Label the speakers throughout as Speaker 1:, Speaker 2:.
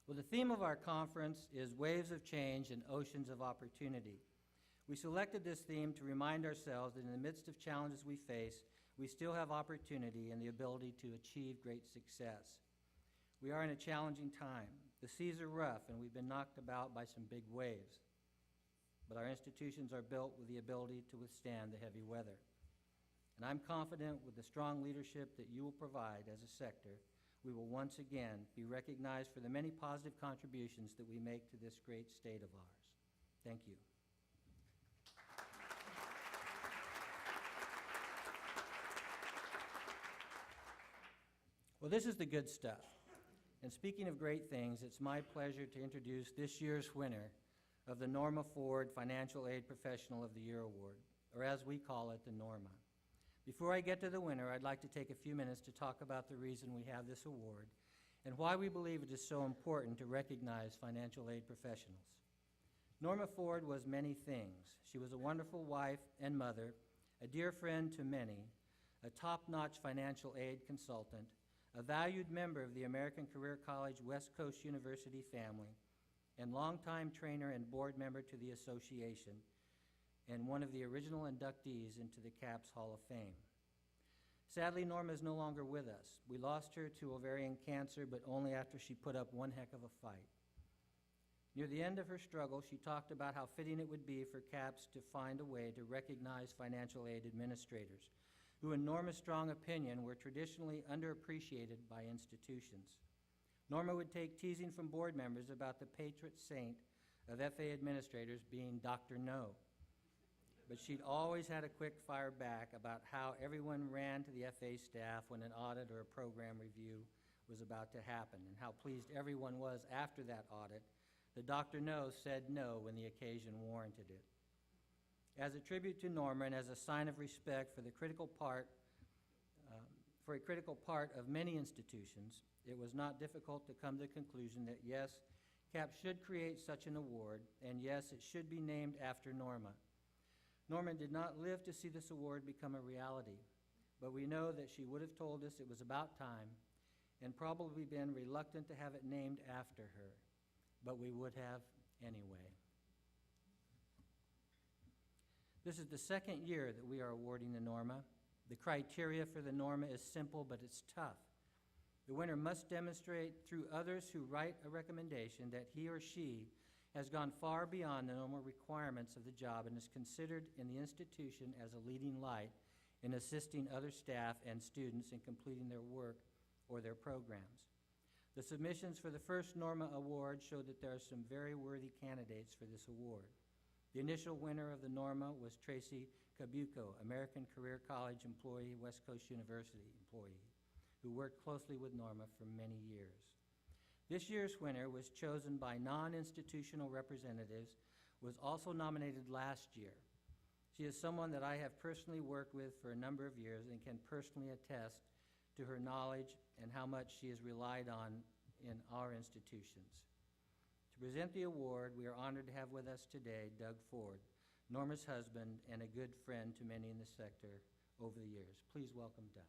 Speaker 1: Well, the theme of our conference is Waves of Change and Oceans of Opportunity. We selected this theme to remind ourselves that in the midst of challenges we face, we still have opportunity and the ability to achieve great success. We are in a challenging time. The seas are rough and we've been knocked about by some big waves. But our institutions are built with the ability to withstand the heavy weather. And I'm confident with the strong leadership that you will provide as a sector, we will once again be recognized for the many positive contributions that we make to this great state of ours. Thank you. Well, this is the good stuff. And speaking of great things, it's my pleasure to introduce this year's winner of the Norma Ford Financial Aid Professional of the Year Award, or as we call it, the Norma. Before I get to the winner, I'd like to take a few minutes to talk about the reason we have this award and why we believe it is so important to recognize financial aid professionals. Norma Ford was many things. She was a wonderful wife and mother, a dear friend to many, a top-notch financial aid consultant, a valued member of the American Career College West Coast University family, and longtime trainer and board member to the association, and one of the original inductees into the CAPPS Hall of Fame. Sadly, Norma is no longer with us. We lost her to ovarian cancer, but only after she put up one heck of a fight. Near the end of her struggle, she talked about how fitting it would be for CAPPS to find a way to recognize financial aid administrators, who in Norma's strong opinion were traditionally underappreciated by institutions. Norma would take teasing from board members about the patron saint of FA administrators being Dr. No. But she'd always had a quick fire back about how everyone ran to the FA staff when an audit or a program review was about to happen, and how pleased everyone was after that audit that Dr. No said no when the occasion warranted it. As a tribute to Norma and as a sign of respect for a critical part of many institutions, it was not difficult to come to the conclusion that yes, CAPPS should create such an award, and yes, it should be named after Norma. Norma did not live to see this award become a reality, but we know that she would have told us it was about time and probably been reluctant to have it named after her, but we would have anyway. This is the second year that we are awarding the Norma. The criteria for the Norma is simple, but it's tough. The winner must demonstrate through others who write a recommendation that he or she has gone far beyond the normal requirements of the job and is considered in the institution as a leading light in assisting other staff and students in completing their work or their programs. The submissions for the first Norma Award showed that there are some very worthy candidates for this award. The initial winner of the Norma was Tracy Cabuco, American Career College employee, West Coast University employee, who worked closely with Norma for many years. This year's winner was chosen by non-institutional representatives, was also nominated last year. She is someone that I have personally worked with for a number of years and can personally attest to her knowledge and how much she is relied on in our institutions. To present the award, we are honored to have with us today Doug Ford, Norma's husband and a good friend to many in the sector over the years. Please welcome Doug.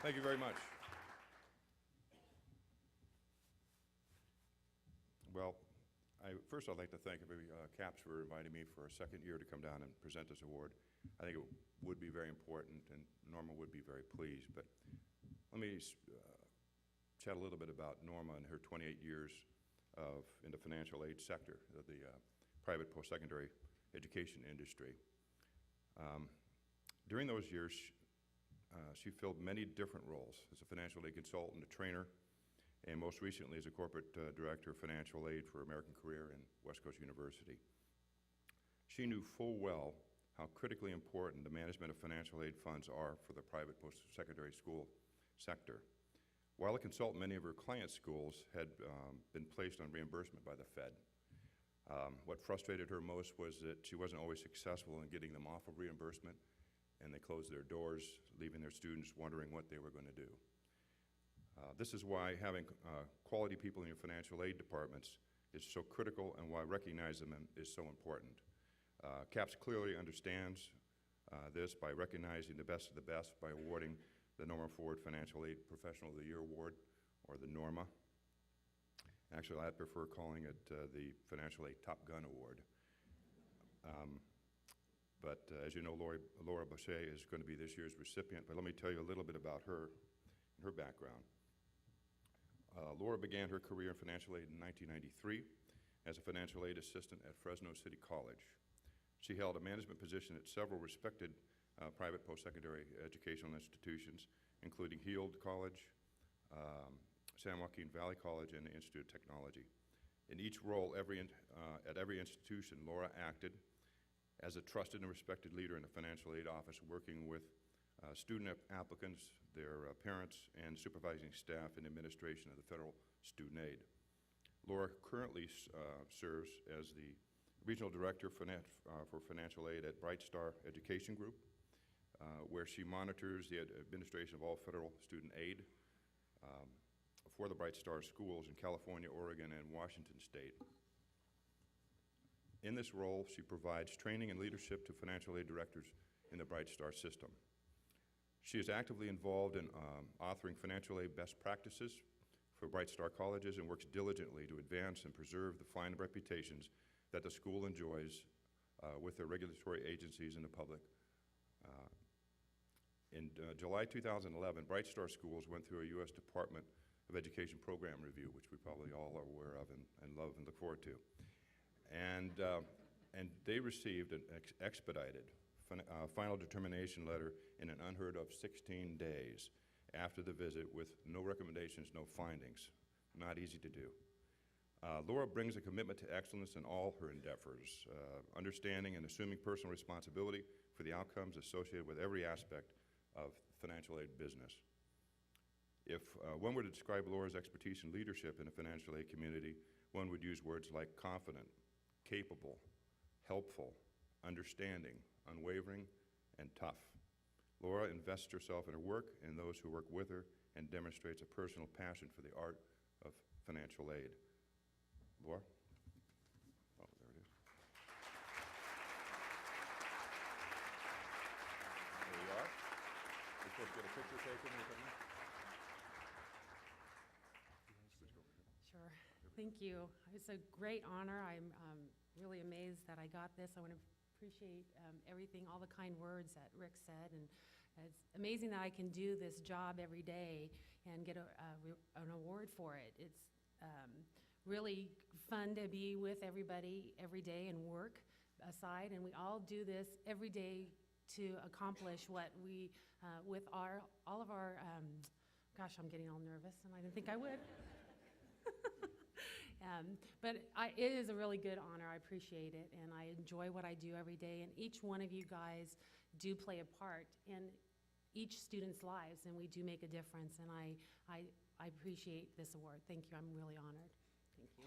Speaker 2: Thank you very much. Well, first I'd like to thank CAPPS for inviting me for a second year to come down and present this award. I think it would be very important, and Norma would be very pleased. But let me chat a little bit about Norma and her 28 years in the financial aid sector of the private post-secondary education industry. During those years, she filled many different roles as a financial aid consultant, a trainer, and most recently as a corporate director of financial aid for American Career and West Coast University. She knew full well how critically important the management of financial aid funds are for the private post-secondary school sector. While a consultant, many of her client schools had been placed on reimbursement by the Fed. What frustrated her most was that she wasn't always successful in getting them off of reimbursement, and they closed their doors, leaving their students wondering what they were going to do. This is why having quality people in your financial aid departments is so critical, and why recognizing them is so important. CAPPS clearly understands this by recognizing the best of the best by awarding the Norma Ford Financial Aid Professional of the Year Award, or the Norma. Actually, I prefer calling it the Financial Aid Top Gun Award. As you know, Laura Bouche is going to be this year's recipient, but let me tell you a little bit about her and her background. Laura began her career in financial aid in 1993 as a financial aid assistant at Fresno City College. She held a management position at several respected private post-secondary educational institutions, including Heald College, San Joaquin Valley College, and the Institute of Technology. In each role at every institution, Laura acted as a trusted and respected leader in the financial aid office, working with student applicants, their parents, and supervising staff and administration of the federal student aid. Laura currently serves as the Regional Director for Financial Aid at Bright Star Education Group, where she monitors the administration of all federal student aid for the Bright Star schools in California, Oregon, and Washington State. In this role, she provides training and leadership to financial aid directors in the Bright Star system. She is actively involved in authoring financial aid best practices for Bright Star colleges and works diligently to advance and preserve the fine reputations that the school enjoys with their regulatory agencies and the public. In July 2011, Bright Star schools went through a U.S. Department of Education program review, which we probably all are aware of and love and look forward to. And they received an expedited final determination letter in an unheard of 16 days after the visit with no recommendations, no findings. Not easy to do. Laura brings a commitment to excellence in all her endeavors, understanding and assuming personal responsibility for the outcomes associated with every aspect of financial aid business. If one were to describe Laura's expertise and leadership in the financial aid community, one would use words like confident, capable, helpful, understanding, unwavering, and tough. Laura invests herself in her work and those who work with her and demonstrates a personal passion for the art of financial aid. Laura? Oh, there it is. There you are. You're supposed to get a picture taken or something?
Speaker 3: Sure. Thank you. It's a great honor. I'm really amazed that I got this. I want to appreciate everything, all the kind words that Rick said, and it's amazing that I can do this job every day and get an award for it. It's really fun to be with everybody every day and work aside, and we all do this every day to accomplish what we, with all of our, gosh, I'm getting all nervous, and I didn't think I would. But it is a really good honor. I appreciate it, and I enjoy what I do every day, and each one of you guys do play a part in each student's lives, and we do make a difference, and I appreciate this award. Thank you. I'm really honored. Thank you.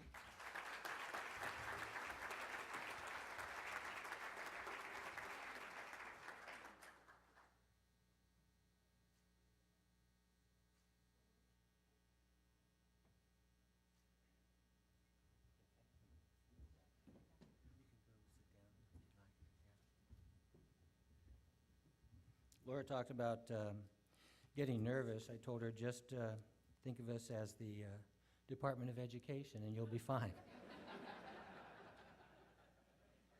Speaker 1: Laura talked about getting nervous. I told her just think of us as the Department of Education and you'll be fine.